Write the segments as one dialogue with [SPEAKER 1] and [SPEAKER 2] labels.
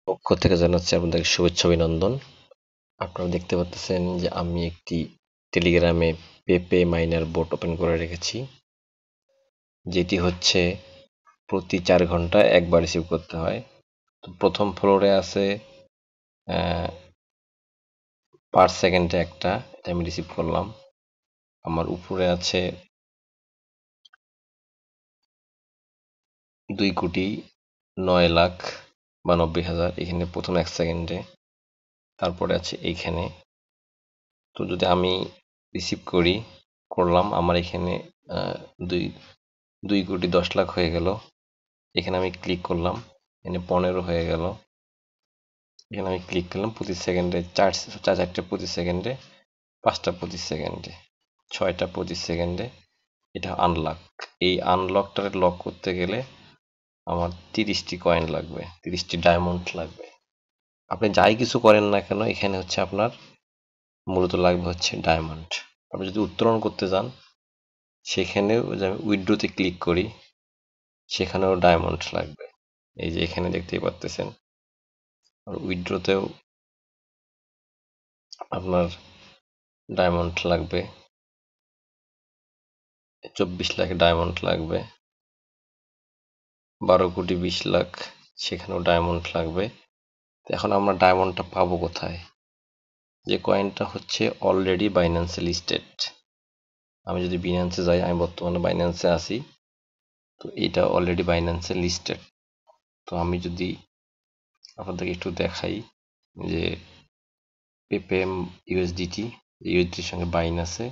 [SPEAKER 1] পক্ষ থেকে জানাচ্ছি আপনাদেরকে শুভেচ্ছা অভিনন্দন। আপনারা দেখতে পাচ্ছেন যে আমি একটি টেলিগ্রামে পেপে মাইনার বোট ওপেন করে রেখেছি, যেটি হচ্ছে প্রতি 4 ঘন্টায় একবার রিসিভ করতে হয়। তো প্রথম ফ্লোরে আছে পার সেকেন্ডে একটা, এটা আমি রিসিভ করলাম। আমার উপরে আছে 2,09,92,000, এখানে প্রথম 1 সেকেন্ডে। তারপরে আছে এইখানে। তো যদি আমি রিসিভ করলাম, আমার এখানে 2,10,00,000 হয়ে গেল। এখানে আমি ক্লিক করলাম, এখানে 15 হয়ে গেল। এখানে আমি ক্লিক করলাম, প্রতি সেকেন্ডে 4টা প্রতি সেকেন্ডে, 5টা প্রতি সেকেন্ডে, 6টা প্রতি সেকেন্ডে। এটা আনলক। এই আনলকটারে লক করতে গেলে আমার 30টি কয়েন লাগবে, 30টি ডায়মন্ড লাগবে। আপনি যাই কিছু করেন না কেন, এখানে হচ্ছে আপনার মূলত লাগবে হচ্ছে ডায়মন্ড। আপনি যদি উত্তোলন করতে যান, সেখানেও আমি উইথড্রোতে ক্লিক করি, সেখানেও ডায়মন্ড লাগবে। এই যে এখানে দেখতেই পাচ্ছেন, আর উইথড্রোতেও আপনার ডায়মন্ড লাগবে, 24 লাখ ডায়মন্ড লাগবে, 12,20,00,000, সেখানেও ডায়মন্ড লাগবে। এখন আমরা ডায়মন্ডটা পাবো কোথায়? যে কয়েনটা হচ্ছে অলরেডি বাইন্যান্সে লিস্টেড। আমি যদি বিনান্সে যাই, আমি বর্তমানে বাইন্যান্সে আছি, তো এটা অলরেডি বাইন্যান্সে লিস্টেড। তো আমি যদি আপনাদেরকে একটু দেখাই যে পেপেম ইউএসডিটির সঙ্গে বাইন আছে,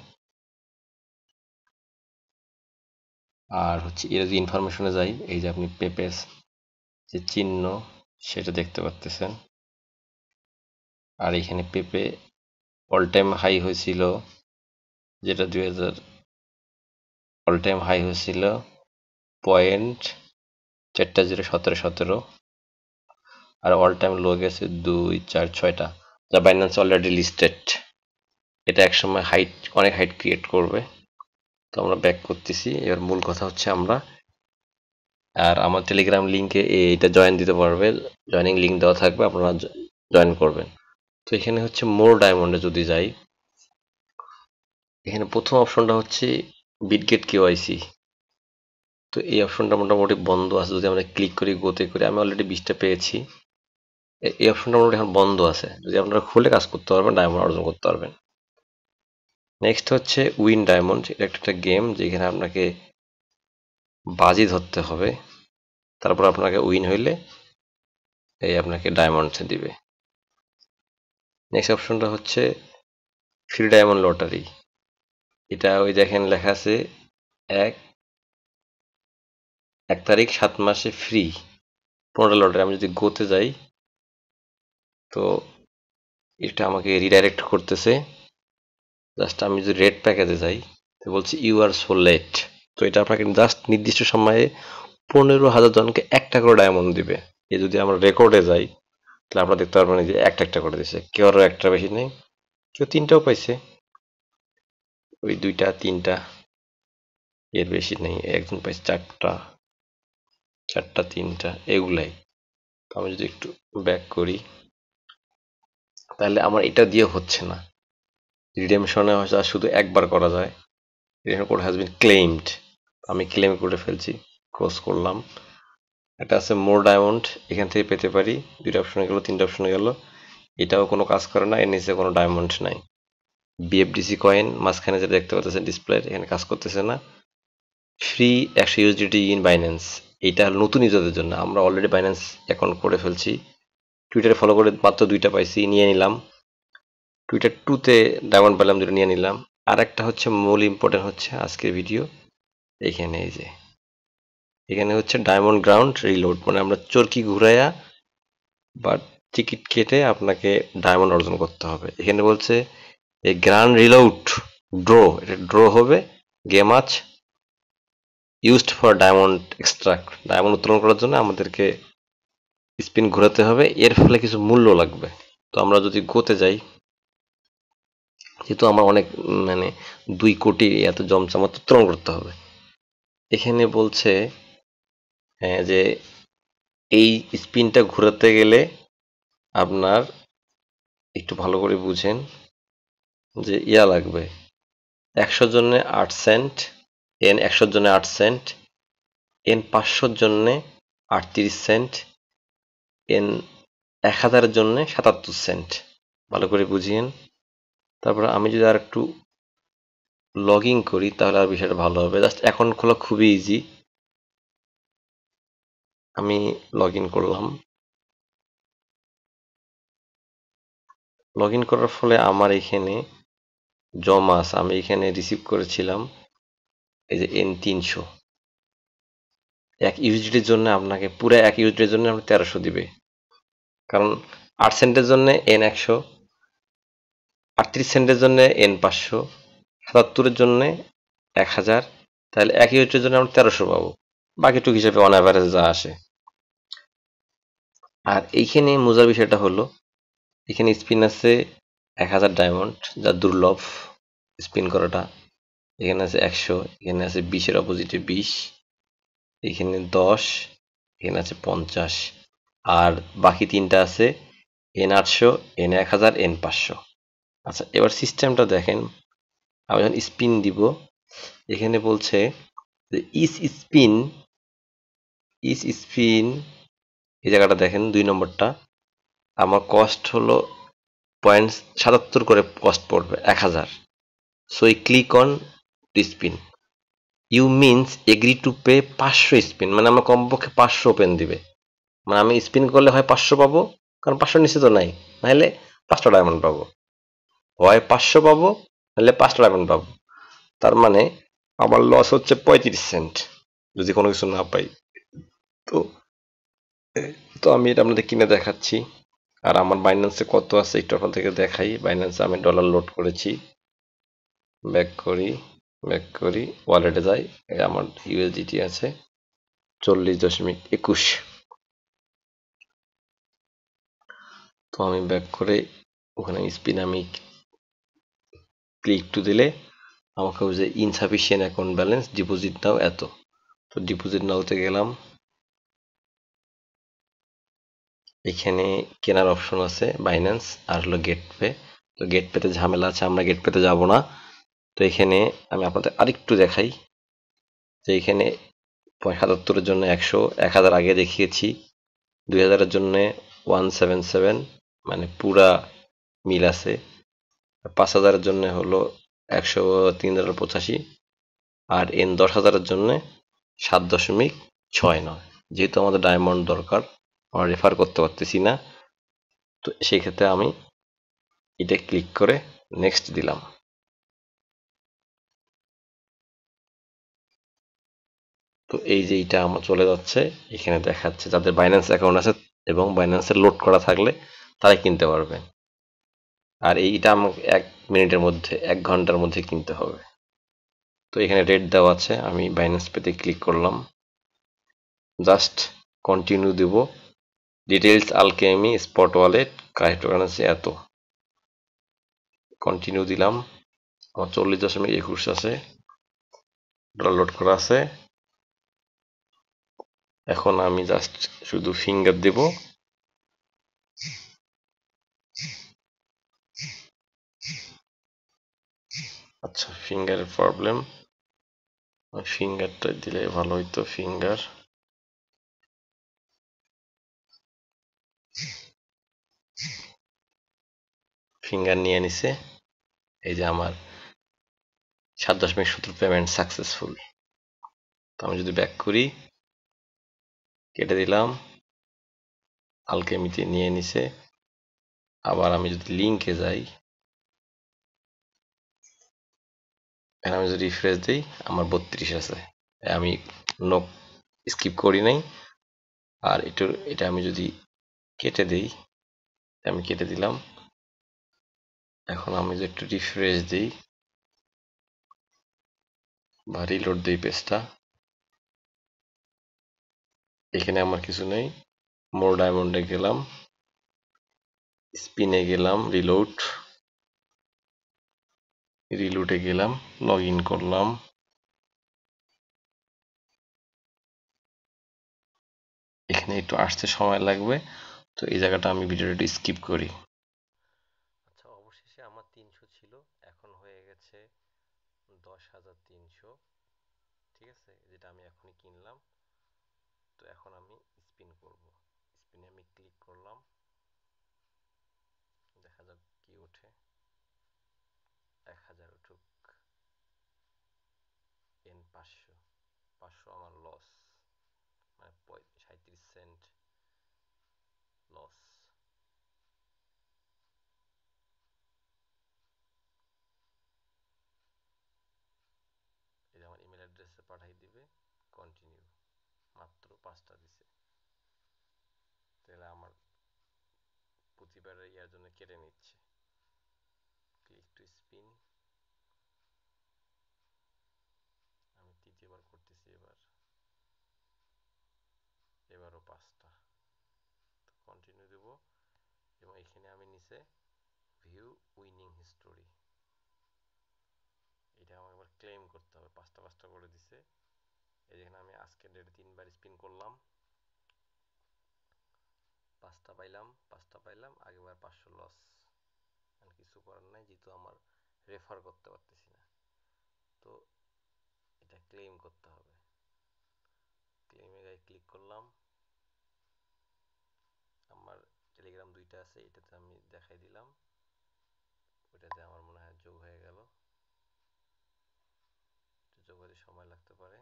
[SPEAKER 1] আর হচ্ছে এর যদি ইনফরমেশনে যাই, এই যে আপনি পেপেস যে চিহ্ন সেটা দেখতে পাচ্ছেন। আর এখানে পেপে অল টাইম হাই হয়েছিল, যেটা 2000 অল টাইম হাই হয়েছিল 0.401717, আর অল টাইম লো গেছে 2, 4, 6টা, যা বাইন্যান্স অলরেডি লিস্টেড। এটা একসময় অনেক হাইট ক্রিয়েট করবে। তো আমরা ব্যাক করতেছি। এবার মূল কথা হচ্ছে আর আমার টেলিগ্রাম লিঙ্কে এইটা জয়েন দিতে পারবে, জয়েনিং লিঙ্ক দেওয়া থাকবে, আপনারা জয়েন করবেন। তো এখানে হচ্ছে মোর ডায়মন্ডে যদি যাই, এখানে প্রথম অপশনটা হচ্ছে বিটগেট কেওয়াইসি। তো এই অপশনটা মোটামুটি বন্ধ আছে। যদি আমরা ক্লিক করি, গোতে করি, আমি অলরেডি 20টা পেয়েছি। এই অপশনটা মোটামুটি এখন বন্ধ আছে। যদি আপনারা খুলে কাজ করতে পারবেন, ডায়মন্ড অর্জন করতে পারবেন। নেক্সট হচ্ছে উইন ডায়মন্ড। এটা একটা গেম, যেখানে আপনাকে বাজি ধরতে হবে, তারপর আপনাকে উইন হইলে এই আপনাকে ডায়মন্ড দিবে। নেক্সট অপশনটা হচ্ছে ফ্রি ডায়মন্ড লটারি। এটা ওই দেখেন লেখা আছে 1 তারিখ 7 মাসে ফ্রি 15টা লটারি। আমি যদি গোতে যাই, তো এটা আমাকে রিডাইরেক্ট করতেছে। জাস্ট আমি যদি রেড প্যাকেজে যাই, তো বলছি ইউ আর সো লেট। তো এটা আপনাকে জাস্ট নির্দিষ্ট সময়ে 15,000 জনকে একটা করে ডায়মন্ড দিবে। এই যদি আমরা রেকর্ডে যাই, তাহলে আপনারা দেখতে পারবেন যে একটা করে দিছে। কেউ আরো একটা বেশি নেই, কেউ 3টাও পাইছে, ওই 2টা 3টা, এর বেশি নেই। একজন পাইছে 4টা, 3টা, এগুলাই। তো আমি যদি একটু ব্যাক করি, তাহলে আমার এটা দিয়ে হচ্ছে না। রিডেমশনে হয়তো শুধু একবার করা যায়। Redemption code has been claimed. আমি ক্লেম করে ফেলছি, ক্লোজ করলাম। এটা আছে মোর ডায়মন্ড, এখান থেকে পেতে পারি। 2টা অপশনে গেল, 3টা অপশনে গেল, এটাও কোনো কাজ করে না, এর নিচে কোনো ডায়মন্ড নাই। বিএফডিসি কয়েন মাঝখানে যেটা দেখতে পাচ্ছেন ডিসপ্লে, এখানে কাজ করতেছে না। ফ্রি 100 ইউএসডিটি ইন বাইন্যান্স, এটা নতুন ইউজারদের জন্য। আমরা অলরেডি বাইন্যান্স অ্যাকাউন্ট করে ফেলছি। টুইটারে ফলো করে মাত্র 2টা পাইছি, নিয়ে নিলাম। টুইটার 2তে ডায়মন্ড পেলাম, 2টা নিয়ে নিলাম। আর একটা হচ্ছে মূল ইম্পর্টেন্ট হচ্ছে আজকের ভিডিও, এইখানে এই যে এখানে হচ্ছে ডায়মন্ড গ্রাউন্ড রিলোড, মানে আমরা চরকি ঘুরাইয়া বা টিকিট কেটে আপনাকে ডায়মন্ড অর্জন করতে হবে। এখানে বলছে এই গ্র্যান্ড রিলোড ড্র, এটা ড্র হবে গেম আজ used for diamond extract. Diamond উত্তোলন করার জন্য আমাদেরকে স্পিন ঘোরাতে হবে, এর ফলে কিছু মূল্য লাগবে। তো আমরা যদি গোতে যাই, যেহেতু আমার অনেক মানে 2 কোটি এত জমজমাট উত্তোলন করতে হবে, এখানে বলছে যে এই স্পিনটা ঘোরাতে গেলে আপনার একটু ভালো করে বুঝেন যে লাগবে 100 জন্য 8 সেন্ট, এন 100 জন্য 8 সেন্ট, এন 500 জন্য 38 সেন্ট, এন 1000 জন্য 77 সেন্ট। ভালো করে বুঝিয়েন। তারপর আমি যদি আর একটু লগইন করি তাহলে আর বিষয়টা ভালো হবে। জাস্ট অ্যাকাউন্ট খোলা খুবই ইজি। আমি লগইন করলাম। লগইন করার ফলে আমার এখানে জমা আছে। আমি এখানে রিসিভ করেছিলাম এই যে N300। এক ইউএসডির জন্য আপনাকে পুরো এক ইউএসডির জন্য আপনাকে 1300 দিবে। কারণ 8 সেন্টের জন্য N100, 38 সেন্টের জন্য N500, 77-এর জন্য 1000। তাহলে এক ইউএসডির জন্য আমরা 1300 পাবো। বাকিটুকু হিসাবে অন অ্যাভারেজ যা আসে। আর এইখানে মজার বিষয়টা হলো এখানে স্পিন আছে 1000 ডায়মন্ড, যা দুর্লভ স্পিন করাটা। এখানে আছে 100, এখানে আছে 20-এর অপোজিটে 20, এখানে 10, এখানে আছে 50। আর বাকি তিনটা আছে N800, N1000, N500। আচ্ছা, এবার সিস্টেমটা দেখেন। আমি যখন স্পিন দিব এখানে বলছে যে ইস স্পিন এই জায়গাটা দেখেন 2 নম্বরটা। আমার কস্ট হলো 0.77 করে কস্ট পড়বে 1000। So I click on spin. You means agree to pay 500 spin, মানে আমার কমপক্ষে 500 ওপেন দিবে। মানে আমি স্পিন করলে হয় 500 পাবো, কারণ 500 নিচে তো নাই, নাহলে 5টা ডায়মন্ড পাবো। হয় 500 পাবো, নাহলে 5টা ডায়মন্ড পাবো। তার মানে আমার লস হচ্ছে 35 সেন্ট যদি কোনো কিছু না পাই। তো তো আমি এটা আপনাদের কিনে দেখাচ্ছি। আর আমার বাইন্যান্সে কত আছে একটু আপনাদেরকে দেখাই। বাইন্যান্সে আমি ডলার লোড করেছি। ব্যাক করি ওয়ালেটে যাই। আমার ইউএসডিটি আছে 40.21। তো আমি ব্যাক করে ওখানে স্পিন আমি ক্লিক টু দিলে আমাকে ওই যে ইনসাফিসিয়েন্ট অ্যাকাউন্ট ব্যালেন্স, ডিপোজিট নাও এত। তো ডিপোজিট নাওতে গেলাম। এখানে কেনার অপশন আছে বাইন্যান্স আর হলো গেটপে। তো গেটপেতে ঝামেলা আছে, আমরা গেটপেতে যাব না। তো এখানে আমি আপনাদের আরেকটু দেখাই যে এখানে 77-এর জন্য 100, 1000 আগে দেখিয়েছি, 2000-এর জন্য 177, মানে পুরা মিল আছে। 5000-এর জন্য হলো 103.85, আর N10000-এর জন্য 7.69। যেহেতু আমাদের ডায়মন্ড দরকার, আমরা রেফার করতে পারতেছি না, তো সেই ক্ষেত্রে আমি এটা ক্লিক করে নেক্সট দিলাম। তো এই যে এইটা আমার চলে যাচ্ছে, এখানে দেখাচ্ছে যাদের বাইন্যান্স অ্যাকাউন্ট আছে এবং বাইন্যান্সে লোড করা থাকলে তারাই কিনতে পারবে। আর এইটা আমাকে 1 মিনিটের মধ্যে 1 ঘন্টার মধ্যে কিনতে হবে। তো এখানে রেট দেওয়া আছে, আমি বাইন্যান্স পেতে ক্লিক করলাম, জাস্ট কন্টিনিউ দিব। ডিটেইলস আলকেমি স্পট ওয়ালেট ক্রাইপ্টোকারেন্সি এত, কন্টিনিউ দিলাম। আমার 40.21 আছে, ডলার লোড করা আছে। এখন আমি জাস্ট শুধু ফিঙ্গার দেব। আচ্ছা, ফিঙ্গারের প্রবলেম, ফিঙ্গারটা দিলে ভালো হইতো। ফিঙ্গার নিয়ে নিছে। এই যে আমার 7.70 পেমেন্ট সাকসেসফুল। তো আমি যদি ব্যাক করি, কেটে দিলাম, আলকেমিতে নিয়ে নিছে। আবার আমি যদি লিঙ্কে যাই, এখানে আমি যদি রিফ্রেশ দিই, আমার 32 আছে। আমি নো স্কিপ করি নাই। আর এটা আমি যদি কেটে দিই, আমি কেটে দিলাম। এখন আমি যদি একটু রিফ্রেশ দিই বা রিলোড দিই পেজটা, এখানে আমার কিছু নেই। মোর ডায়মন্ডে গেলাম, স্পিনে গেলাম, রিলোডে গেলাম, লগ ইন করলাম। এখানে একটু আসতে সময় লাগবে। তো এই জায়গাটা আমি ভিডিওটা স্কিপ করি। আচ্ছা, অবশেষে আমার 300 ছিল, এখন হয়ে গেছে 10,300। ঠিক আছে, যেটা আমি এখনই কিনলাম। তো এখন আমি স্পিন করব। স্পিনে আমি ক্লিক করলাম, দেখা যাক কি ওঠে। 1000 উঠুক। এন 500। 500 আমার লস, মানে 37 সেন্ট লস। এটা আমার ইমেল অ্যাড্রেসে পাঠাই দিবে। কন্টিনিউ। মাত্র 5টা দিছে, তাহলে আমার প্রতিবারের ইয়ার জন্য কেটে নিচ্ছে। Click to spin. আমি তৃতীয়বার করতেছি এবার। এবারও 5টা। তো কন্টিনিউ দেব, এবং এখানে আমি নিচে ভিউ উইনিং হিস্টোরি, এটা আমার এবার ক্লেম করতে হবে। 5টা 5টা করে দিছে। এই যেখানে আমি আজকের ডেটে 3বার স্পিন করলাম, 5টা পাইলাম। 5টা পাইলাম, আগেবার 500 লস। কিছু করার নাই, যেহেতু আমার রেফার করতে পারতেছি না। তো এটা ক্লেম করতে হবে। ক্লেমে গায়ে ক্লিক করলাম। আমার টেলিগ্রাম 2টা আছে, এটাতে আমি দেখাই দিলাম। ওইটাতে আমার মনে হয় যোগ হয়ে গেল। যোগ হতে সময় লাগতে পারে।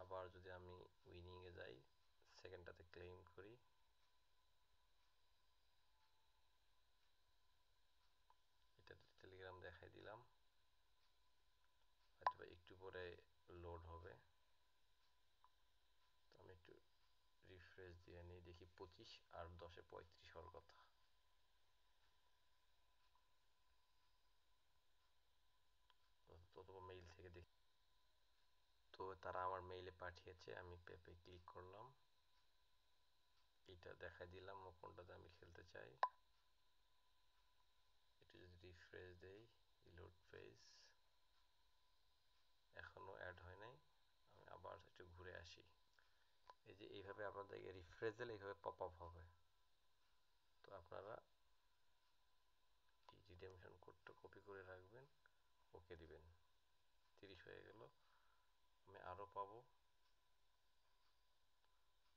[SPEAKER 1] আবার যদি আমি উইনিংয়ে যাই, সেকেন্ডটাতে ক্লেম করি, এটাতে টেলিগ্রাম দেখাই দিলাম। হয়তো একটু পরে লোড হবে। তো আমি একটু রিফ্রেশ দিয়ে নিই, দেখি 25 আর 10-এ 35 হওয়ার কথা। তত মেইল থেকে দেখি। তো তারা আমার মেইলে পাঠিয়েছে, আমি পেপে ক্লিক করলাম, এটা দেখাই দিলাম কোনটাতে আমি খেলতে চাই। এটা যদি রিফ্রেশ দেই, রিলোড পেজ, এখনো অ্যাড হয় নাই। আমি আবার একটু ঘুরে আসি। এই যে এইভাবে আপনাদেরকে রিফ্রেশ দিলে এইভাবে পপ আপ হবে। তো আপনারা এই রিডেমশন কোডটা কপি করে রাখবেন, ওকে দিবেন। 30 হয়ে গেল, আমি আরও পাবো।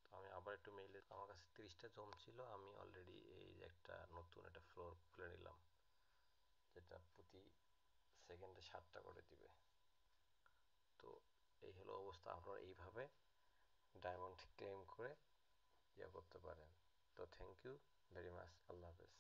[SPEAKER 1] তো আমি আবার একটু মেইলে, আমার কাছে 30টা জমছিল, আমি অলরেডি এই একটা নতুন একটা ফ্লোর খুলে নিলাম, যেটা প্রতি সেকেন্ডে 7টা করে দিবে। তো এই হলো অবস্থা। আপনারা এইভাবে ডায়মন্ড ক্লেম করে ইয়ে করতে পারেন। তো থ্যাংক ইউ ভেরি মাচ। আল্লাহ হাফেজ।